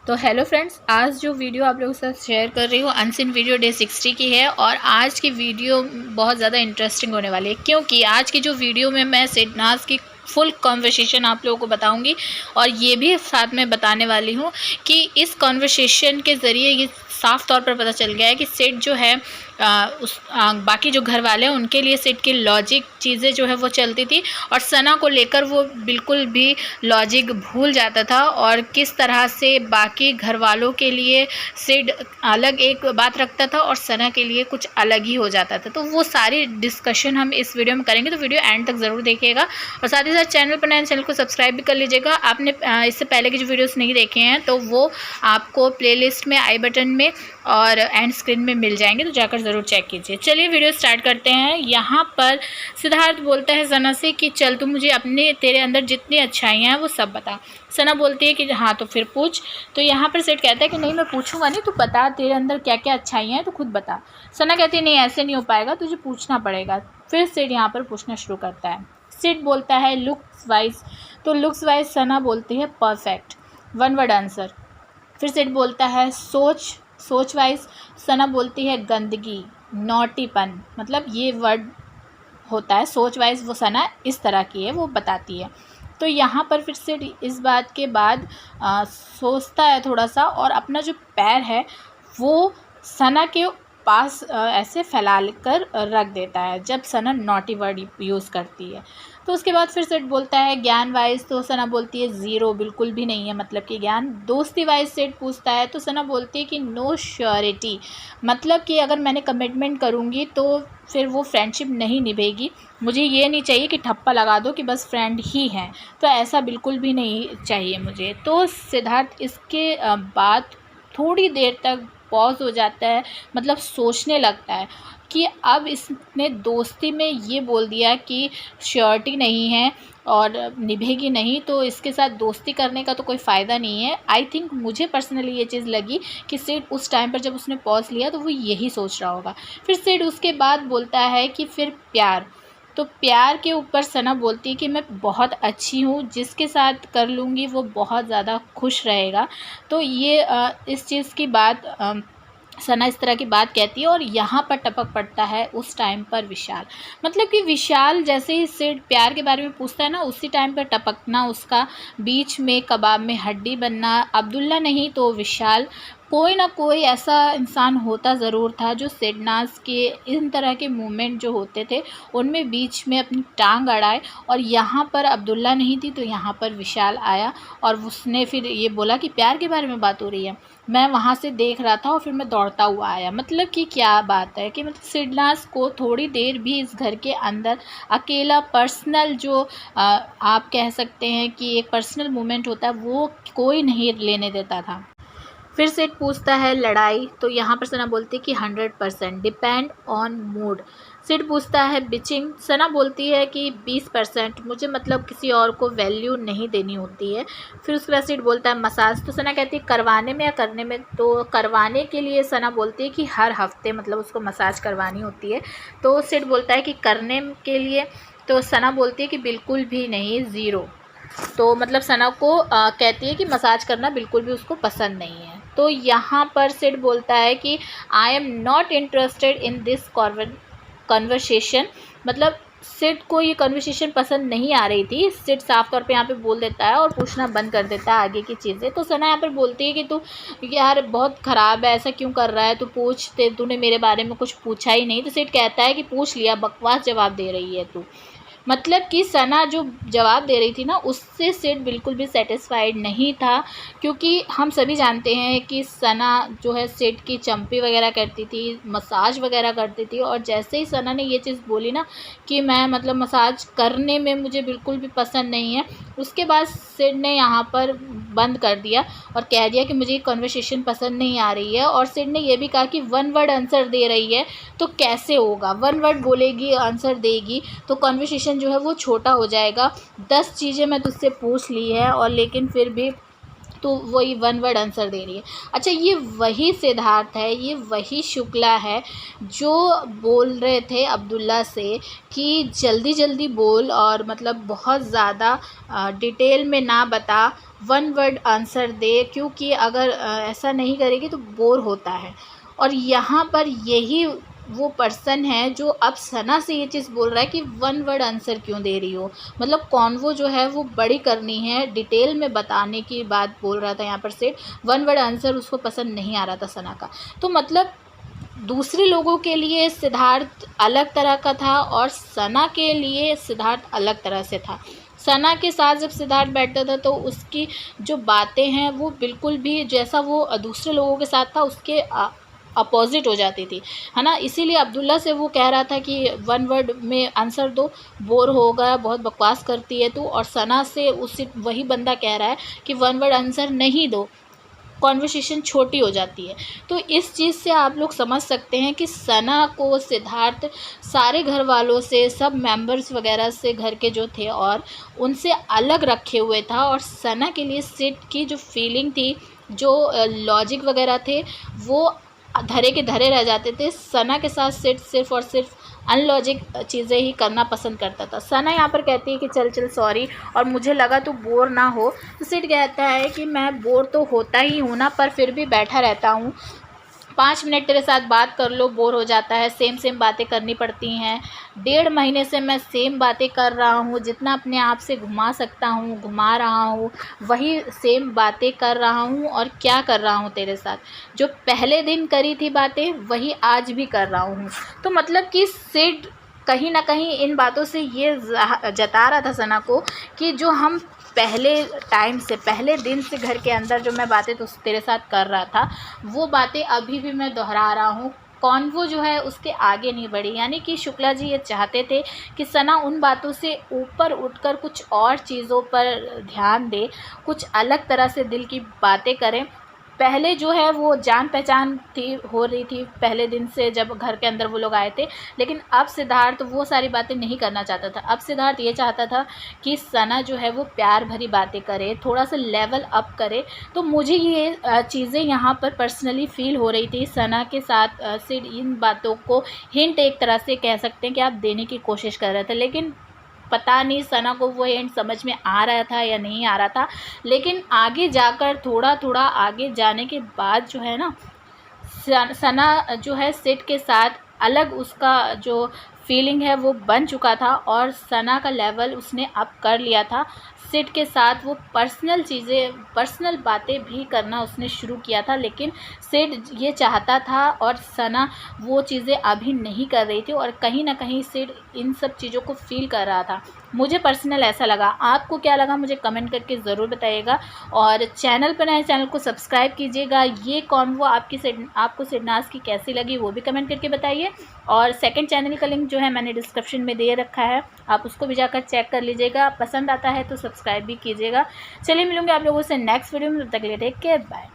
तो hello friends, आज जो वीडियो आप लोगों के साथ शेयर कर रही हूँ अनसीन वीडियो डे 60 की है। और आज की वीडियो बहुत ज़्यादा इंटरेस्टिंग होने वाली है, क्योंकि आज की जो वीडियो में मैं सिडनाज की फुल कॉन्वर्सेशन आप लोगों को बताऊंगी। और ये भी साथ में बताने वाली हूँ कि इस कॉन्वर्सेशन के ज़रिए ये साफ़ तौर पर पता चल गया है कि सिड जो है बाकी जो घर वाले हैं उनके लिए सिड की लॉजिक चीज़ें जो है वो चलती थी, और सना को लेकर वो बिल्कुल भी लॉजिक भूल जाता था। और किस तरह से बाकी घर वालों के लिए सिड अलग एक बात रखता था और सना के लिए कुछ अलग ही हो जाता था। तो वो सारी डिस्कशन हम इस वीडियो में करेंगे, तो वीडियो एंड तक ज़रूर देखिएगा। और साथ ही साथ चैनल पर नए चैनल को सब्सक्राइब भी कर लीजिएगा। आपने इससे पहले की जो वीडियोस नहीं देखे हैं तो वो आपको प्लेलिस्ट में आई बटन में और एंड स्क्रीन में मिल जाएंगे, तो जाकर ज़रूर चेक कीजिए। चलिए वीडियो स्टार्ट करते हैं। यहाँ पर सिद्धार्थ बोलता है सना से कि चल तू मुझे अपने तेरे अंदर जितनी अच्छाइयाँ हैं वो सब बता। सना बोलती है कि हाँ तो फिर पूछ। तो यहाँ पर सिड कहता है कि नहीं मैं पूछूंगा नहीं, तू बता तेरे अंदर क्या क्या अच्छाइयाँ हैं तो खुद बता। सना कहती है नहीं ऐसे नहीं हो पाएगा, तुझे पूछना पड़ेगा। फिर सिड यहाँ पर पूछना शुरू करता है। सिड बोलता है लुक्स वाइज। तो लुक्स वाइज सना बोलती है परफेक्ट, वन वर्ड आंसर। फिर सिड बोलता है सोच वाइज सना बोलती है गंदगी, नॉटीपन, मतलब ये वर्ड होता है। सोच वाइज वो सना इस तरह की है, वो बताती है। तो यहाँ पर फिर से इस बात के बाद सोचता है थोड़ा सा, और अपना जो पैर है वो सना के पास ऐसे फैला कर रख देता है जब सना नॉटी वर्ड यूज़ करती है। तो उसके बाद फिर सेट बोलता है ज्ञान वाइज। तो सना बोलती है ज़ीरो, बिल्कुल भी नहीं है, मतलब कि ज्ञान। दोस्ती वाइज सेट पूछता है तो सना बोलती है कि नो श्योरिटी, मतलब कि अगर मैंने कमिटमेंट करूँगी तो फिर वो फ्रेंडशिप नहीं निभेगी। मुझे ये नहीं चाहिए कि ठप्पा लगा दो कि बस फ्रेंड ही हैं, तो ऐसा बिल्कुल भी नहीं चाहिए मुझे। तो सिद्धार्थ इसके बाद थोड़ी देर तक पॉज हो जाता है, मतलब सोचने लगता है कि अब इसने दोस्ती में ये बोल दिया कि श्योरिटी नहीं है और निभेगी नहीं, तो इसके साथ दोस्ती करने का तो कोई फ़ायदा नहीं है। आई थिंक मुझे पर्सनली ये चीज़ लगी कि सिड उस टाइम पर जब उसने पॉज लिया तो वो यही सोच रहा होगा। फिर सिड उसके बाद बोलता है कि फिर प्यार। तो प्यार के ऊपर सना बोलती है कि मैं बहुत अच्छी हूँ, जिसके साथ कर लूँगी वो बहुत ज़्यादा खुश रहेगा। तो ये इस चीज़ की बात सना इस तरह की बात कहती है। और यहाँ पर टपक पड़ता है उस टाइम पर विशाल, मतलब कि विशाल जैसे ही सिड प्यार के बारे में पूछता है ना, उसी टाइम पर टपकना उसका, बीच में कबाब में हड्डी बनना। अब्दुल्ला नहीं तो विशाल, कोई ना कोई ऐसा इंसान होता ज़रूर था जो सिडनाज के इन तरह के मूवमेंट जो होते थे उनमें बीच में अपनी टांग अड़ाए। और यहाँ पर अब्दुल्ला नहीं थी तो यहाँ पर विशाल आया, और उसने फिर ये बोला कि प्यार के बारे में बात हो रही है। मैं वहाँ से देख रहा था और फिर मैं दौड़ता हुआ आया। मतलब कि क्या बात है कि मतलब सिडनाज को थोड़ी देर भी इस घर के अंदर अकेला पर्सनल जो आप कह सकते हैं कि एक पर्सनल मोमेंट होता है वो कोई नहीं लेने देता था। फिर सिड पूछता है लड़ाई। तो यहाँ पर सना बोलती है कि 100%, डिपेंड ऑन मूड। सिड पूछता है बिचिंग। सना बोलती है कि 20%, मुझे मतलब किसी और को वैल्यू नहीं देनी होती है। फिर उसके बाद सिड बोलता है मसाज। तो सना कहती है करवाने में या करने में। तो करवाने के लिए सना बोलती है कि हर हफ्ते मतलब उसको मसाज करवानी होती है। तो सिड बोलता है कि करने के लिए। तो सना बोलती है कि बिल्कुल भी नहीं, ज़ीरो। तो मतलब सना को कहती है कि मसाज करना बिल्कुल भी उसको पसंद नहीं है। तो यहाँ पर सिड बोलता है कि I am not interested in this conversation, मतलब सिड को ये कन्वर्सेशन पसंद नहीं आ रही थी। सिड साफ तौर पे यहाँ पे बोल देता है और पूछना बंद कर देता है आगे की चीज़ें। तो सना यहाँ पर बोलती है कि तू यार बहुत ख़राब है, ऐसा क्यों कर रहा है, तू पूछ, तूने मेरे बारे में कुछ पूछा ही नहीं। तो सिड कहता है कि पूछ लिया, बकवास जवाब दे रही है तू। मतलब कि सना जो जवाब दे रही थी ना उससे सिड बिल्कुल भी सेटिस्फाइड नहीं था, क्योंकि हम सभी जानते हैं कि सना जो है सिड की चंपी वगैरह करती थी, मसाज वगैरह करती थी। और जैसे ही सना ने ये चीज़ बोली ना कि मैं मतलब मसाज करने में मुझे बिल्कुल भी पसंद नहीं है, उसके बाद सिड ने यहाँ पर बंद कर दिया और कह दिया कि मुझे ये कन्वर्सेशन पसंद नहीं आ रही है। और सिड ने यह भी कहा कि वन वर्ड आंसर दे रही है तो कैसे होगा, वन वर्ड बोलेगी आंसर देगी तो कन्वर्सेशन जो है वो छोटा हो जाएगा। 10 चीज़ें मैं तुझसे पूछ ली है और लेकिन फिर भी तो वही वन वर्ड आंसर दे रही है। अच्छा, ये वही सिद्धार्थ है, ये वही शुक्ला है जो बोल रहे थे अब्दुल्ला से कि जल्दी जल्दी बोल और मतलब बहुत ज़्यादा डिटेल में ना बता, वन वर्ड आंसर दे, क्योंकि अगर ऐसा नहीं करेगी तो बोर होता है। और यहाँ पर यही वो पर्सन है जो अब सना से ये चीज़ बोल रहा है कि वन वर्ड आंसर क्यों दे रही हो, मतलब कॉन्वो जो है वो बड़ी करनी है, डिटेल में बताने की बात बोल रहा था यहाँ पर सेठ। वन वर्ड आंसर उसको पसंद नहीं आ रहा था सना का। तो मतलब दूसरे लोगों के लिए सिद्धार्थ अलग तरह का था और सना के लिए सिद्धार्थ अलग तरह से था। सना के साथ जब सिद्धार्थ बैठता था तो उसकी जो बातें हैं वो बिल्कुल भी जैसा वो दूसरे लोगों के साथ था उसके अपोजिट हो जाती थी, है ना। इसीलिए अब्दुल्ला से वो कह रहा था कि वन वर्ड में आंसर दो, बोर होगा, बहुत बकवास करती है तू। और सना से उसी वही बंदा कह रहा है कि वन वर्ड आंसर नहीं दो, कॉन्वर्सेशन छोटी हो जाती है। तो इस चीज़ से आप लोग समझ सकते हैं कि सना को सिद्धार्थ सारे घर वालों से, सब मेंबर्स वगैरह से घर के जो थे और उनसे अलग रखे हुए था। और सना के लिए सिड की जो फीलिंग थी, जो लॉजिक वगैरह थे, वो धरे के धरे रह जाते थे। सना के साथ सिड सिर्फ़ और सिर्फ अनलॉजिक चीज़ें ही करना पसंद करता था। सना यहाँ पर कहती है कि चल चल सॉरी, और मुझे लगा तू बोर ना हो। तो सिड कहता है कि मैं बोर तो होता ही हूँ ना, पर फिर भी बैठा रहता हूँ, 5 मिनट तेरे साथ बात कर लो, बोर हो जाता है, सेम बातें करनी पड़ती हैं। 1.5 महीने से मैं सेम बातें कर रहा हूँ, जितना अपने आप से घुमा सकता हूँ घुमा रहा हूँ, वही सेम बातें कर रहा हूँ। और क्या कर रहा हूँ तेरे साथ, जो पहले दिन करी थी बातें वही आज भी कर रहा हूँ। तो मतलब कि सिड कहीं ना कहीं इन बातों से ये जता रहा था सना को कि जो हम पहले टाइम से, पहले दिन से घर के अंदर जो मैं बातें तो तेरे साथ कर रहा था, वो बातें अभी भी मैं दोहरा रहा हूँ। कॉन्वो जो है उसके आगे नहीं बढ़ी। यानी कि शुक्ला जी ये चाहते थे कि सना उन बातों से ऊपर उठकर कुछ और चीज़ों पर ध्यान दे, कुछ अलग तरह से दिल की बातें करें। पहले जो है वो जान पहचान थी, हो रही थी पहले दिन से जब घर के अंदर वो लोग आए थे। लेकिन अब सिद्धार्थ वो सारी बातें नहीं करना चाहता था। अब सिद्धार्थ ये चाहता था कि सना जो है वो प्यार भरी बातें करे, थोड़ा सा लेवल अप करे। तो मुझे ये चीज़ें यहाँ पर पर्सनली फ़ील हो रही थी सना के साथ। सिर्फ इन बातों को हिंट एक तरह से कह सकते हैं कि आप देने की कोशिश कर रहे थे, लेकिन पता नहीं सना को वो हिंट समझ में आ रहा था या नहीं आ रहा था। लेकिन आगे जाकर थोड़ा थोड़ा आगे जाने के बाद जो है ना, सना जो है सिड के साथ अलग उसका जो फीलिंग है वो बन चुका था और सना का लेवल उसने अप कर लिया था। सिड के साथ वो पर्सनल चीज़ें, पर्सनल बातें भी करना उसने शुरू किया था। लेकिन सिड ये चाहता था और सना वो चीज़ें अभी नहीं कर रही थी, और कहीं ना कहीं सिड इन सब चीज़ों को फील कर रहा था। मुझे पर्सनल ऐसा लगा। आपको क्या लगा मुझे कमेंट करके ज़रूर बताइएगा। और चैनल पर नए, चैनल को सब्सक्राइब कीजिएगा। ये कॉन्वो आपको सिडनाज की कैसी लगी वो भी कमेंट करके बताइए। और सेकंड चैनल का लिंक जो है मैंने डिस्क्रिप्शन में दे रखा है, आप उसको भी जाकर चेक कर लीजिएगा। पसंद आता है तो सब्सक्राइब भी कीजिएगा। चलिए मिलूंगे आप लोगों से नेक्स्ट वीडियो में, तब तक के लिए टेक केयर, बाय।